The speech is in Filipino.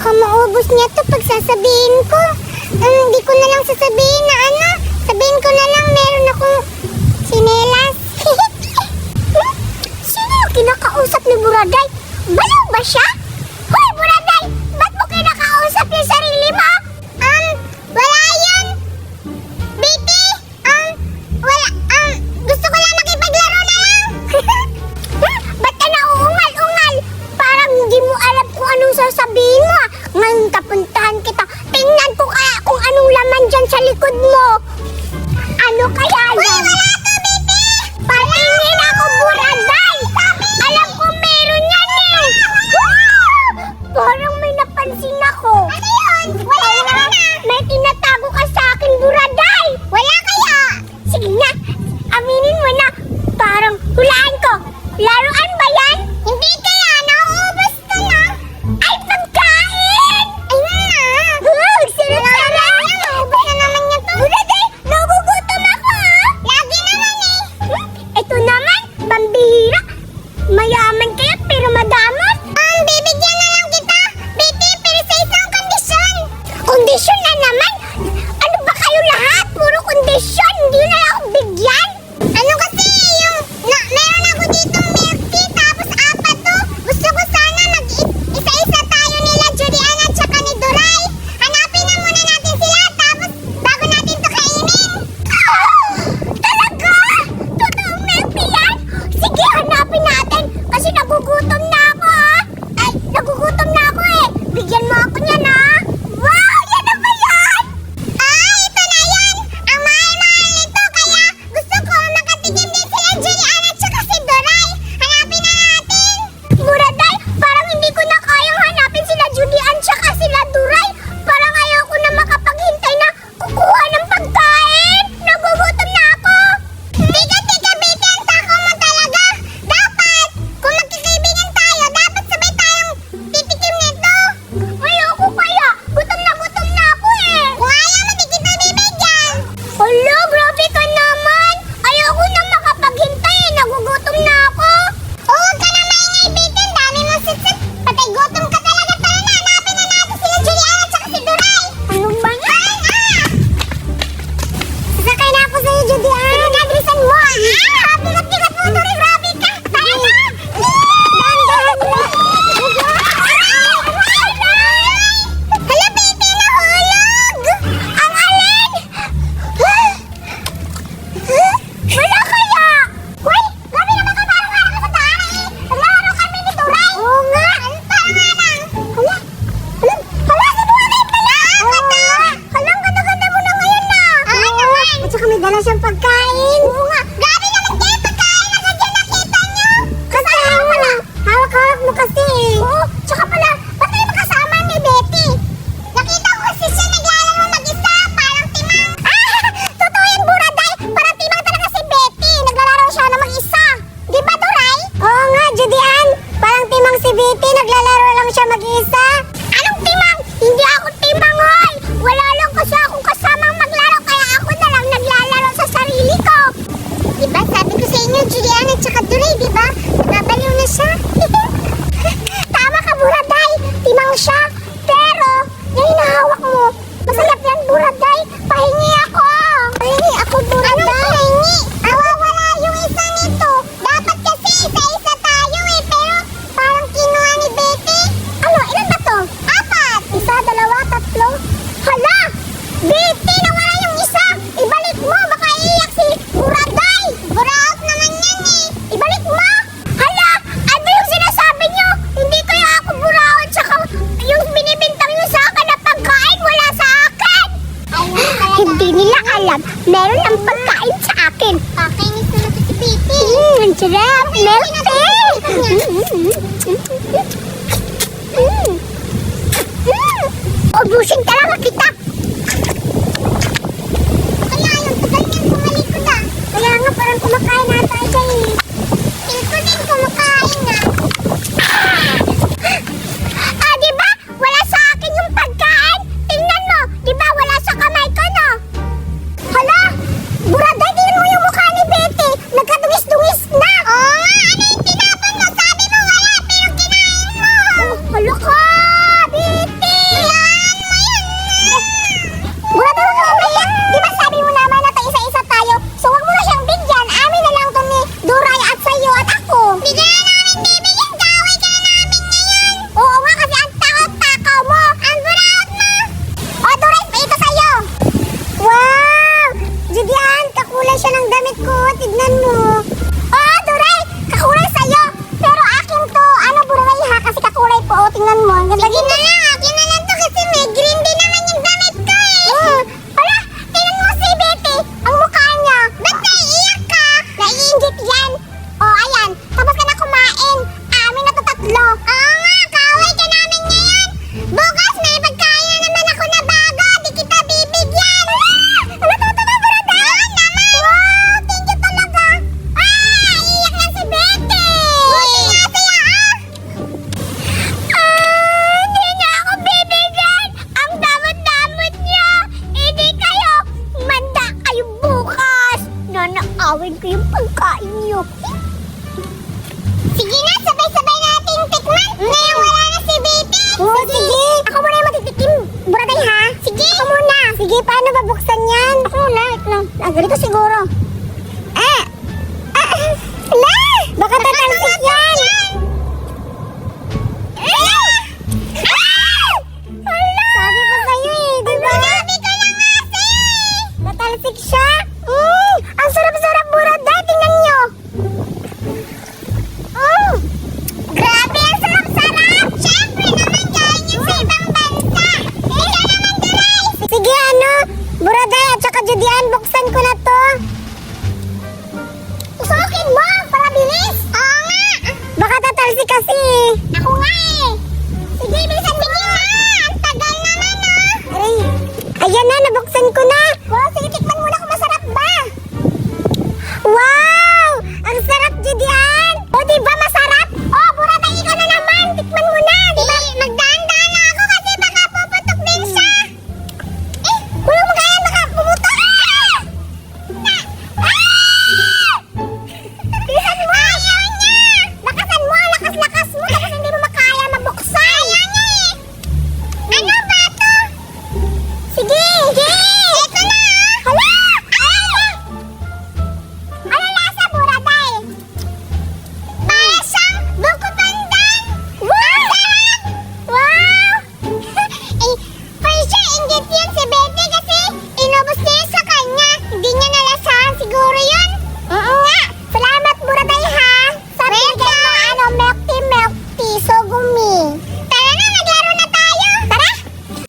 Baka maubos niya to pag sasabihin ko. Hindi ko na lang sasabihin na ano. Sabihin ko na lang meron akong sinelas. Sino yung kinakausap ni Buraday? Balaw ba siya? Hoy, Buraday! Ba't mo kinakausap yung sarili mo? Wala yun. Baby, wala, gusto ko lang makipaglaro na lang. Ba't ka nauungal-ungal? Parang hindi mo alam kung anong sasabihin mo. Ngayon kapuntahan kita. Tingnan ko kaya kung anong laman dyan sa likod mo. Ano kaya yan? Uy, wala to, baby! Patingin ako, Buraday! Alam ko meron yan eh! Parang may napansin ako. Ano yun? Wala na! May tinatago ka sa akin, Buraday! Wala kaya! Sige na, aminin mo na. Parang hulaan ko. Laruan ba yan? Hindi kaya, nauubos ko na. Ay, pagkain! Ayun na! Sarap-sarap! Nauubos na naman niya to. Buraday, nagugutom ako ah! Lagi naman eh! Ito naman, pambihira. Mayaman kaya pero madamot. Bibigyan na lang kita. Baby, pero sa isang kondisyon. Kondisyon na naman? Ano ba kayo lahat? Puro kondisyon. Hindi na ako bigyan. Ano kasi yung... meron ako ditong milk tea tapos apat to. Gusto ko sana isa-isa tayo nila Juliana at saka ni Duray. Hanapin na muna natin sila tapos bago natin to kainin. Talaga? Totoong milk tea yan? Sige, hanapin natin kasi nagugutom na ako ah. Ay, nagugutom na ako eh. Bigyan mo ako niyan ah. Wow, yan na ba yan? Ito na yan. Ang mahal-mahal nito kaya gusto ko makatikim din sila Juliana at saka si Duray. Hanapin na natin. Buraday, parang hindi ko na kayang hanapin sila Julian at saka sila Duray. Parang ayaw ko na makapaghintay na kukuha ng pagkain. Nagugutom na ako. Tika, baby, ang tako mo talaga. Dapat, kung magkikaibigan tayo, dapat sabay tayong titikim nito. Ayoko kaya. Gutom na ako eh. Kung ayaw mo, di kita bibigyan. Hala, grabe ka naman. Ayoko na makapaghintay eh. Nagugutom na ako. Huwag ka na maingay, baby. Ang dami mo sitsit. Patay gutom ka talaga. Tara na, hanapin na natin sila Juliana at saka si Duray. Ano ba yan? Sasakay na ako sa'yo, Juliana. Pinagagrisan mo ah. Bigat-bigat mo ito rin. Grabe ka. Tayo na. Dahan-dahan mo. Hala, baby, nahulog. Ang alin? Wala kaya. Uy, grabe naman ka. Parang harap na sa daan eh. Naglaro kami ni Duray. Oo nga. Parang nga lang. Hala, si Duray pala. Hala, ang ganda-ganda mo na ngayon na. Naman. At saka may dala siyang pagkain. Oo nga. Grabe naman kayo pagkain. Agad yan nakita niyo. Kasama pala. Hawak-hawak mo kasi. Oo, tsaka pala, ba't tayo makasama ni Betty? Nakita ko kasi siya naglalaro mag-isa. Parang timang. Totoo yan, Buraday. Parang timang talaga si Betty. Naglalaro siya na mag-isa. Di ba, Duray? Oo nga, Judian. Parang timang si Betty. Naglalaro lang siya mag-isa. Anong timang? Hindi ako timang, hoy. Wala lang kasi akong kasamang maglaro. Kaya ako na lang naglalaro sa sarili ko. Diba, sabi ko sa inyo, Julian at saka Duray, diba? Nababaliw na siya. Tama ka, Buraday. Timang siya. Pero, yung hinahawak mo, masarap yan, Buraday. Pahingi ako. Pahingi ako, Buraday. Anong pahingi? Wala yung isa nito. Dapat kasi isa-isa tayo eh. Pero, parang kinuha ni Betty. Ano, ilan ba to? 4. Isa, dalawa, tatlo. Hala! Betty, nawala yung isa. Ibalik mo, baka iiyak si Buraday. Buraot naman yan eh. Ibalik mo. Hala, ano yung sinasabi niyo? Hindi kaya ako buraot. Tsaka yung binibintang niyo sa akin na pagkain wala sa akin. Hindi nila alam. Meron ng pagkain sa akin. Kakainis na natin si Betty. Ang sarap. Milk ubusin talaga kita. Kaya yung tagal niyan kumalikod ah. Kaya nga parang kumakain na tayo eh. Feel ko din kumakain na. Diba? Wala sa akin yung pagkain. Tingnan mo. Diba wala sa kamay ko no? Hala! Buraday, tingnan mo yung mukha ni Betty. Nagkadungis-dungis na. Oo nga, ano yung tinapon mo? Sabi mo wala pero kinain mo. Hala ka, Betty! Akin na lang to kasi may green din naman yung damit ko eh. Hala, tingnan mo si Betty, ang mukha niya. Ba't naiiyak ka? Naiingit yan. Ayan, tapos ka na kumain. Amin na to 3. Oo nga, kaaway ka namin ngayon. Bukas may pagkain na naman ako na bago. Di kita bibigyan. Ano to, Burada? Naman. Wow, thank you talaga. Iiyak na si Betty. Buti nga sa'yo, hindi niya ako bibigyan. Ang damot-damot niya. Hindi kayo. Manda kayo bukas. Nanaawin ko yung pagkain niyo. Sige na, sabay-sabay nating tikman. Ngayon wala na si Betty. Sige. Ako muna yung matitikim. Buraday ha? Sige. Ako muna. Sige, paano babuksan yan? Ako muna, wait lang. Ganito siguro. Hala! Baka tatalsik yan. Sabi ko sa'yo eh, di ba? Sabi ko lang nga sa'yo eh. Tatalsik siya? Ang sarap-sarap, Buraday. Tingnan nyo. Grabe, ang sarap-sarap! Siyempre naman galing yan sa ibang bansa! Ikaw naman, Duray! Sige, Buraday at saka Judian, buksan ko na to. Usokin mo, para bilis! Oo nga! Baka tatalsik kasi.